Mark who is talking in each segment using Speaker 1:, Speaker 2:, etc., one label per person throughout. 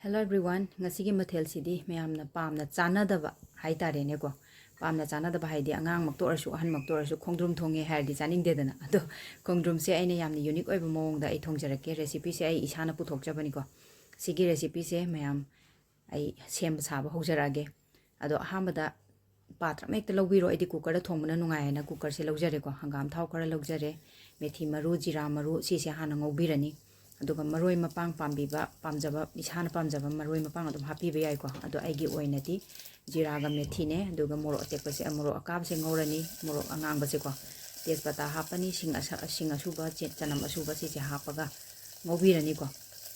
Speaker 1: Hello everyone, ngasigi mathel sidi mayamna pamna chanadaba haitarene ko. Pamna chanadaba haidi angang makto arasu ahan makto arasu khongdrum thonge haidi chaning dedana. Ado khongdrum se aina yamni unique oiba mawongda ai thongjarake recipe se ai isana puthokjabani ko. Sigi recipe se mayam ai sem saba hojaraage. Ado ahambada patra mekta lawbiro ai di cooker da thongmana nungayana cooker se lawjare ko. Hangam thau khara lawjare methi maru jira maru si se hana ngobirani. अदुगा मरोय मपांग पांबीबा पामजबा इसाना पामजबा मरोय मपांग अदुम हापीबा याइको अदु आइगी ओइनाति जिरागा मेथीने अदुगा मोरो अटेकपसे मोरो अकाबसे ngौरनी मोरो अंगांगबसे को तेजपत्ता हापनी सिंग असुबा चनम असुबा सिसे हापगा ngौबिरनी को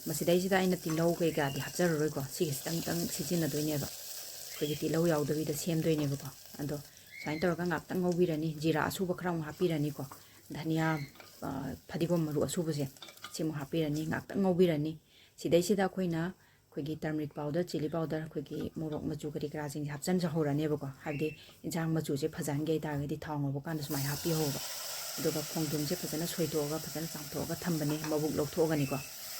Speaker 1: मसिदाइसिदा आइना तिलौ कैगादि हापजररोय को सिगे तंग तंग सिजिना दोइनेबा खोजि तिलौ याउदबिदा सेमदोइनेबा को अदो साइन तौरगा ngakतंग ngौबिरनी जिरा असुबा खराउ हापीरनी को धनिया फदिगोम मरु असुबसे Simu हापीरनी ngakतंग ngौबिरनी सिदैसिदा खोइना खोइगी turmeric powder chilli powder खोइगी मोरोक मचु करी कराजिंग हापचन जहौरानेबा को हाबदि इंजांग मचु से फजानगे तागदि थांगबो कान सुमाय हापी होबा अदुगा खोंगदुम से फजना सोइदोगा फजना चांथोगा थंबने मबुक लौथोगनी को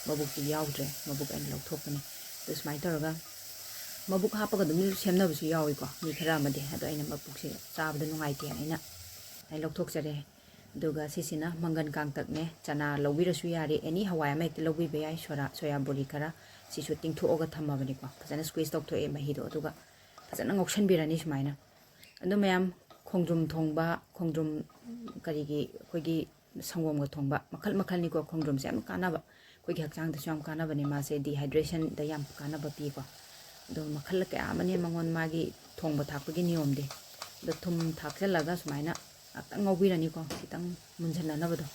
Speaker 1: मबुक ति याउद्रे मबुक एन लौथोकनी तो सुमाय तोरगा मबुक हापगा दुम सेमनबसु याउइ को मी खरा मदे अदो आइना मबुक से चाबदा नुंगाइते आइना ai lokthok jare duga sisina mangan kangtak ne chana lobirasu yari any hawai ma ekti lobi be ai soya bori kara sisu tingtho oga thamabani ko phajana squeeze tok thoe mahi do duga phajana ngokshan birani sumaina ando mayam khongdrum thongba khongdrum karigi khoigi sangom ga thongba makhal makhal ni ko khongdrum se am kana ba khoigi hakchang da sam kana bani ma se dehydration da yam kana ba pi ko do makhal ka amane mangon magi thongba thakpagi niyom de do thum thakjalaga sumaina ngaktang ngौबिरनी को खितंग मुंझननबदो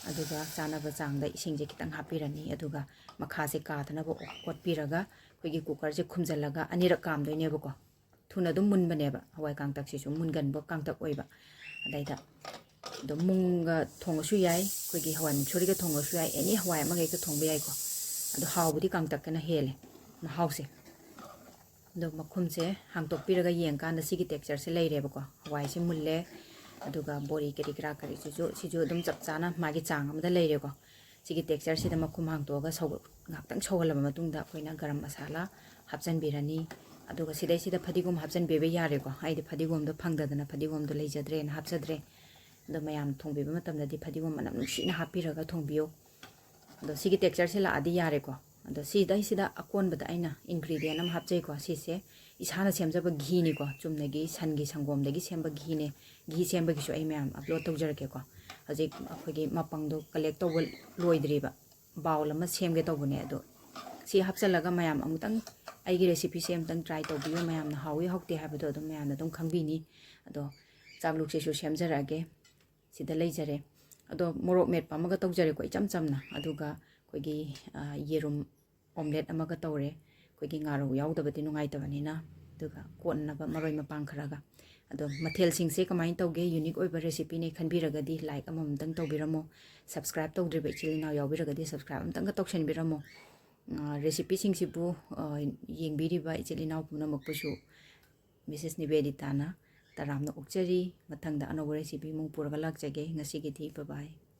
Speaker 1: अदुगा चानब चांगदा इसिंगजे खितंग हापिरनी अदुगा मखासे काथनबो कोटपिरगा खोइगी cooker जे खुमजलगा अनिरक कामदोइनेबो को थुना दुम मुनबनेबा हवाई कांगतक सिसु मुनगनबो कांगतक ओइबा अदाइदा दो मुंगा थोंगसु याई खोइगी हवाई मुछोरिगा थोंगसु याई एनी हवाई अमगे एक थोंबे याई को अदो हावबुदी कांगतक कना हेले महावसे दो मखुमसे हांगतोकपिरगा येंकांदा सिगी टेक्सचर से लैरेबो को हवाई से मुल्ले अदुगा बोरी करी करा करी सिजो दुम चप चाना मागी चांग अमदा लैरेको सिगी टेक्सचर सिदा मखुम हांगतोगा सौ ngaktang सौहलबा मतुंगदा खोइना गरम मसाला हापचन बिरनी अदुगा सिदै सिदा फदिगोम हापचन बेबे यारेको आइदि फदिगोम दो फंगदना फदिगोम दो लैजद्रे न हापचद्रे दो मयाम थोंबिबा मतमदि फदिगोम मनम नुसिना हापिरगा थोंबियो दो सिगी टेक्सचर से लादि यारेको अदो सिदै सिदा अकोनबदा आइना इंग्रेडिएंट अम हापचैको सिसे इसाना सेमजब घी नि को चुमनगी सनगी संगोमदगी सेमब घी ने घी सेमबगी सो आई मैम अपलोड तौजरके को हजिक अखोगी मपंगदो कलेक्ट तौब लोइद्रिबा बाउल अमा सेमगे तौबने अदो सी हापचलगा मैम अमुतंग आइगी रेसिपी से अमतंग ट्राई तौबियो मैम ना हावी हौते हाबदो अदो मैम ना दुम खंगबिनी अदो चागलुक से सो सेमजरागे सिदा लैजरे अदो मोरोक मेट पामगा तौजरे को इचम चमना अदुगा खोगी येरुम omelette अमगा तौरे खोगी ngaru yaudabati nungaitawani duga konnaba maroi mapang kharaga ado mathel singse kamain tauge unique oiba recipe ne khanbiragadi like amamtang tawbiramo subscribe tawdriba chilina yawbiragadi subscribe amtang ka tawshanbiramo recipe singsibu yengbiriba chilina puna makpusu Mrs.Nivedita na taramna okchari mathangda anoba recipe mung puraga lakjage ngasigi thi bye bye